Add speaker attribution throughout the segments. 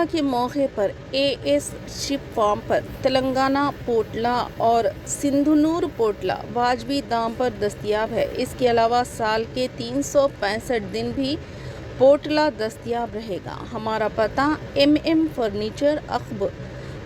Speaker 1: दशहरा के मौके पर एएस शिप फार्म पर तेलंगाना पोटला और सिंधुनूर पोटला वाजबी दाम पर दस्तयाब है। इसके अलावा साल के 365 दिन भी पोटला दस्तयाब रहेगा। हमारा पता MM फर्नीचर अखब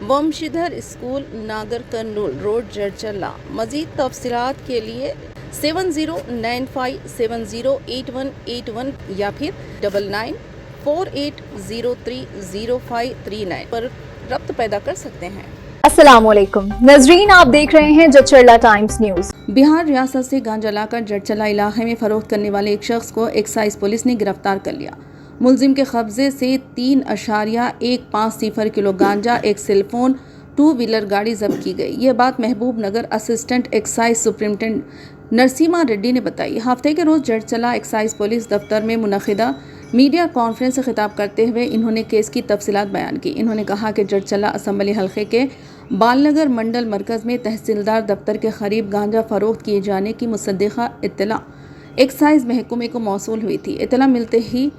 Speaker 1: वंशीधर स्कूल नागर कर्नूल रोड जड़चला। मज़ीद तफसीलात के लिए 7095708181 या फिर 9948030539 पर रब्त पैदा कर सकते हैं।
Speaker 2: अस्सलामुअलैकुम नजरीन, आप देख रहे हैं जड़चला टाइम्स न्यूज।
Speaker 1: बिहार रियासत से गांजा लाकर जड़चला इलाके में फरोख्त करने वाले एक शख्स को एक्साइज पुलिस ने गिरफ्तार कर लिया। मुलजिम के कब्जे से 3.150 किलो गांजा, एक सेलफोन, 2 व्हीलर गाड़ी जब्त की गई। यह बात Mahabubnagar assistant excise superintendent Narasimha Reddy ने बताई। हफ्ते के रोज जड़चला एक्साइज पुलिस दफ्तर में मुनक़िदा मीडिया कॉन्फ्रेंस से खिताब करते हुए इन्होंने केस की तफसीलात बयान की। इन्होंने कहा कि जड़चला असम्बली हल्के के बालनगर मंडल मरकज़ में तहसीलदार दफ्तर के करीब गांजा फरोख्त किए जाने की मुसद्दिक़ा इत्तला एक्साइज महकमे को मौसूल हुई थी। इत्तला मिलते ही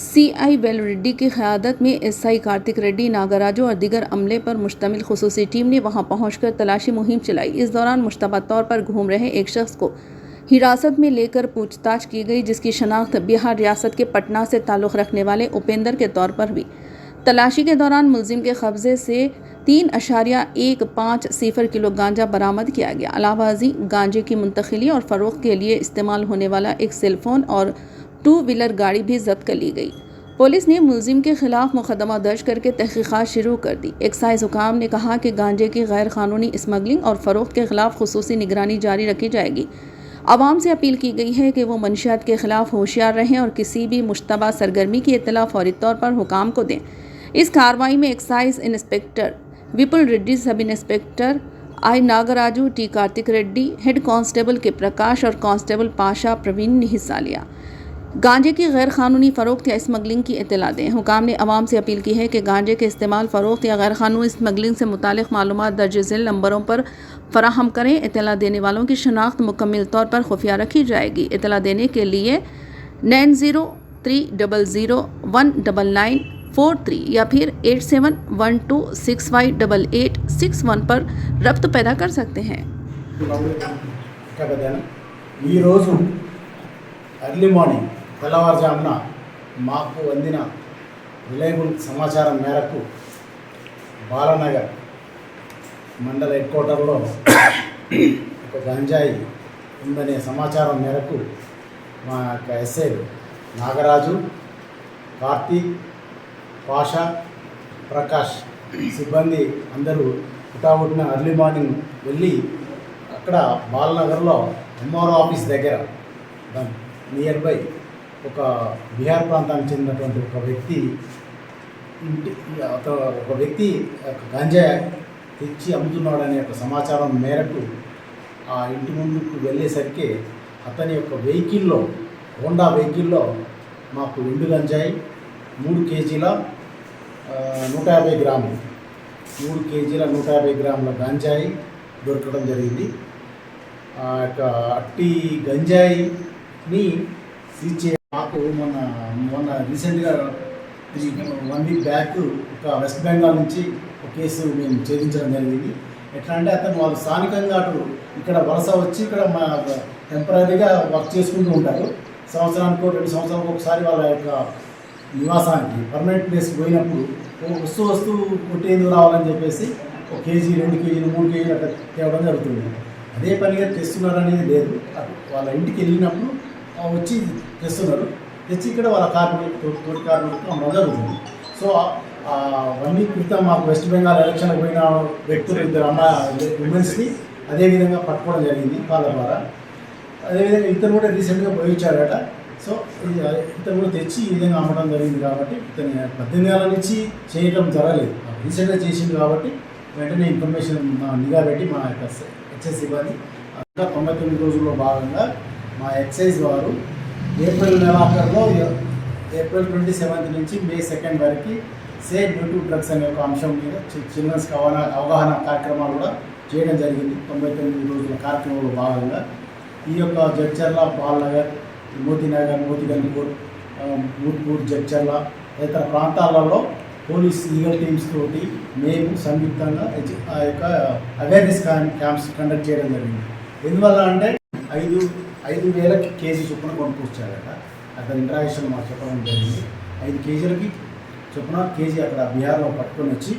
Speaker 1: CI वेल रेड्डी की क़यादत में SI कार्तिक रेड्डी, नागराजू और दीगर अमले पर मुश्तमिल खुसूसी टीम ने वहां पहुंचकर तलाशी मुहिम चलाई। इस दौरान मुश्तबा तौर पर घूम रहे एक शख्स को हिरासत में लेकर पूछताछ की गई, जिसकी शनाख्त बिहार रियासत के पटना से ताल्लुक़ रखने वाले उपेंद्र के तौर पर हुई। तलाशी के दौरान मुलजिम के कब्जे से 3.150 किलो गांजा बरामद किया गया। अलावा गांजे की मुंतकिली और फ़रोख्त के लिए इस्तेमाल होने वाला एक सेलफोन और 2 व्हीलर गाड़ी भी जब्त कर ली गई। पुलिस ने मुलजिम के खिलाफ मुकदमा दर्ज करके तहकीकात शुरू कर दी। एक्साइज हुकाम ने कहा कि गांजे की गैर कानूनी स्मगलिंग और फ़रोख्त के खिलाफ खुसूसी निगरानी जारी रखी जाएगी। आवाम से अपील की गई है कि वो मंशियात के खिलाफ होशियार रहें और किसी भी मुश्तबा सरगर्मी की इत्तला फौरी तौर पर हुकाम को दें। इस कार्रवाई में excise inspector Vipul Reddy, sub inspector I Nagaraju, T Kartik Reddy, head constable के प्रकाश और कांस्टेबल पाशा प्रवीण ने हिस्सा लिया। गांजे की गैर कानूनी फ़रोख्त या स्मगलिंग की इत्तला दें। हुकाम ने अवाम से अपील की है कि गांजे के इस्तेमाल, फ़रोख्त या गैर कानूनी स्मगलिंग से मुतालिक मालूमात दर्ज झेल नंबरों पर फराहम करें। इत्तला देने वालों की शनाख्त मुकम्मल तौर पर खुफिया रखी जाएगी। इत्तला देने के लिए 9030019943 या फिर 8712658861 पर रब्त पैदा कर सकते हैं।
Speaker 3: अर्ली మార్నింగ్ తెల్లవారుజామున మాకు అందిన రిలయబుల్ సమాచారం మేరకు బాలనగర్ మండల హెడ్ క్వార్టర్లో ఒక గంజాయి ఉందనే సమాచారం మేరకు మా యొక్క ఎస్ఐ నాగరాజు, కార్తీక్, పాషా, ప్రకాష్ సిబ్బంది అందరూ హుటాహుటిన అర్లీ మార్నింగ్ వెళ్ళి అక్కడ బాలనగర్లో MRO ఆఫీస్ దగ్గర నియర్ బై ఒక బీహార్ ప్రాంతానికి చెందినటువంటి ఒక వ్యక్తి గంజా తెచ్చి అమ్ముతున్నాడనే ఒక సమాచారం మేరకు ఆ ఇంటి ముందుకు వెళ్ళేసరికి అతని యొక్క వెహికల్లో, హోండా వెహికల్లో మాకు ఎండు గంజాయి 3 కేజీల 150 గ్రాములు 3 కేజీల 150 గ్రాముల గంజాయి దొరకడం జరిగింది. ఆ యొక్క అట్టి గంజాయిని సీజ్ చే మాకు మొన్న రీసెంట్గా 1 వీక్ బ్యాక్ ఒక వెస్ట్ బెంగాల్ నుంచి ఒక కేసు మేము ఛేదించడం జరిగింది. ఎట్లా అంటే అతను వాళ్ళు స్థానికంగా అటు ఇక్కడ వలస వచ్చి ఇక్కడ మా టెంపరీగా వర్క్ చేసుకుంటూ ఉంటారు. సంవత్సరానికి 2 సంవత్సరాలకు ఒకసారి వాళ్ళ యొక్క నివాసానికి పర్మనెంట్ ప్లేస్కి పోయినప్పుడు వస్తూ కొట్టేందుకు రావాలని చెప్పేసి 1 కేజీ, 2 కేజీలు, 3 కేజీలు అట్లా తేవడం జరుగుతుంది. అదే పనిగా తెస్తున్నారనేది లేదు. వాళ్ళ ఇంటికి వెళ్ళినప్పుడు వచ్చి తెస్తున్నారు. తెచ్చి ఇక్కడ వాళ్ళ తోటి కార్మికులకు అమ్మడం జరుగుతుంది. సో 1 వీక్ క్రితం మాకు వెస్ట్ బెంగాల్ ఎలక్షన్కి పోయిన వ్యక్తులు 2 ఉమెన్స్ని అదేవిధంగా పట్టుకోవడం జరిగింది వాళ్ళ ద్వారా. అదేవిధంగా ఇతను కూడా రీసెంట్గా పోయించాడట. సో ఇతను కూడా తెచ్చి ఈ విధంగా అమ్మడం జరిగింది. కాబట్టి ఇతను 18 ఏళ్ళ నుంచి చేయడం జరగలేదు, రీసెంట్గా చేసింది. కాబట్టి వెంటనే ఇన్ఫర్మేషన్ నిఘా పెట్టి మా యొక్క HSC సిబ్బంది 99 రోజుల్లో భాగంగా మా ఎక్సైజ్ వారు ఏప్రిల్ నెలాఖరులో ఏప్రిల్ 27 నుంచి మే 2 వరకు సేవ్ డ్యూ టు డ్రగ్స్ అనే ఒక అంశం మీద చిల్డ్రన్స్కి అవగాహన కార్యక్రమాలు కూడా చేయడం జరిగింది. 99 రోజుల కార్యక్రమంలో భాగంగా ఈ యొక్క జడ్చర్ల, బాలనగర్, మోతీనగర్, మోతీగన్పూర్, మూత్పూర్, జడ్చర్ల తదితర ప్రాంతాలలో పోలీస్ ఈగల్ టీమ్స్ తోటి మేము సంయుక్తంగా ఆ యొక్క అవేర్నెస్ క్యాంప్స్ కండక్ట్ చేయడం జరిగింది. ఎందువల్ల అంటే 5,000 కేజీ చొప్పున కొనుక్కొచ్చాడట. అక్కడ ఇంట్రాక్షన్ మాకు చెప్పడం జరిగింది. 5 కేజీలకి చొప్పున కేజీ అక్కడ బీహార్లో పట్టుకొని వచ్చి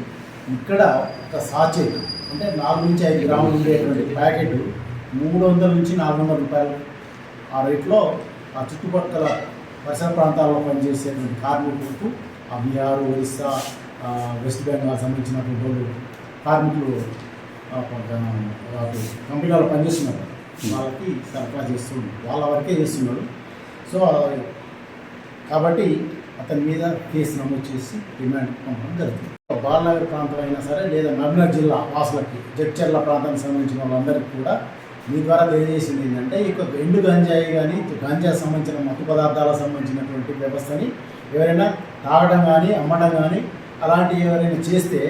Speaker 3: ఇక్కడ ఒక సాచే అంటే 4 నుంచి 5 గ్రాములు ఉండేటువంటి ప్యాకెట్ 300 నుంచి 400 రూపాయలు ఆ రేట్లో ఆ చుట్టుపక్కల పరిసర ప్రాంతాల్లో పనిచేసేటువంటి కార్మికులకు ఆ బీహార్, ఒరిస్సా, వెస్ట్ బెంగాల్ సంబంధించినటువంటి వాళ్ళు కార్మికులు కంపెనీలో పనిచేస్తున్నారు, వాళ్ళకి సరఫరా చేస్తున్నాడు, వాళ్ళ వరకే చేస్తున్నాడు. సో కాబట్టి అతని మీద కేసు నమోదు చేసి రిమాండ్ పంపడం జరుగుతుంది. బాలనగర్ ప్రాంతం అయినా సరే లేదా మహబూబ్నగర్ జిల్లా వాసులకి, జడ్చర్ల ప్రాంతానికి సంబంధించిన వాళ్ళందరికీ కూడా మీ ద్వారా తెలియజేసింది ఏంటంటే ఈ యొక్క ఎండు గంజాయి కానీ గంజాకి సంబంధించిన మత్తు పదార్థాలకు సంబంధించినటువంటి వ్యవస్థని ఎవరైనా తాగడం కానీ అమ్మడం కానీ అలాంటివి ఎవరైనా చేస్తే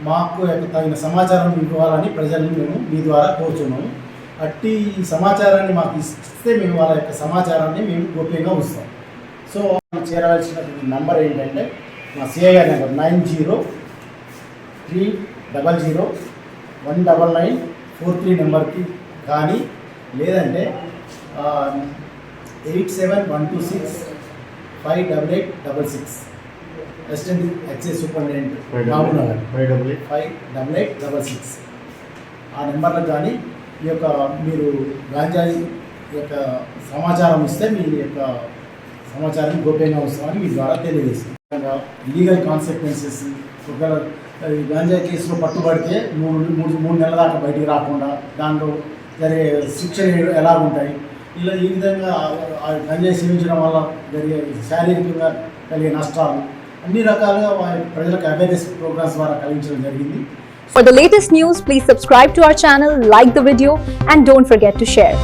Speaker 3: మాకు తగిన సమాచారం ఇవ్వాలని ప్రజల్ని మేము మీ ద్వారా కోరుచున్నాము. అట్టి సమాచారాన్ని మాకు ఇస్తే మేము వాళ్ళ యొక్క సమాచారాన్ని మేము గోప్యంగా ఉంచుతాం. సో చేరవలసినటువంటి నంబర్ ఏంటంటే మా సిఐ గారి నెంబర్ 9030019943 నెంబర్కి కానీ లేదంటే 8712658866 అసిస్టెంట్ ఎక్సైజ్ సూపరింటెండెంట్ మహబూబ్నగర్ 58866 ఆ నెంబర్లకు కానీ ఈ యొక్క మీరు గాంజాయి యొక్క సమాచారం ఇస్తే మీ యొక్క సమాచారాన్ని గోప్యంగా ఉంచుతామని మీ ద్వారా తెలియజేస్తుంది. లీగల్ కాన్సిక్వెన్సెస్ ఒకవేళ గాంజా కేసులో పట్టుబడితే 3 నెలల దాకా బయటికి రాకుండా దాంట్లో జరిగే శిక్షలు ఎలా ఉంటాయి, ఇలా ఈ విధంగా గంజాయి సేవించడం వల్ల జరిగే శారీరకంగా కలిగే నష్టాలు అన్ని రకాలుగా ప్రజలకు అవేర్నెస్ ప్రోగ్రామ్స్ ద్వారా కలిగించడం జరిగింది.
Speaker 2: For the latest news, please subscribe to our channel, like the video, and don't forget to share.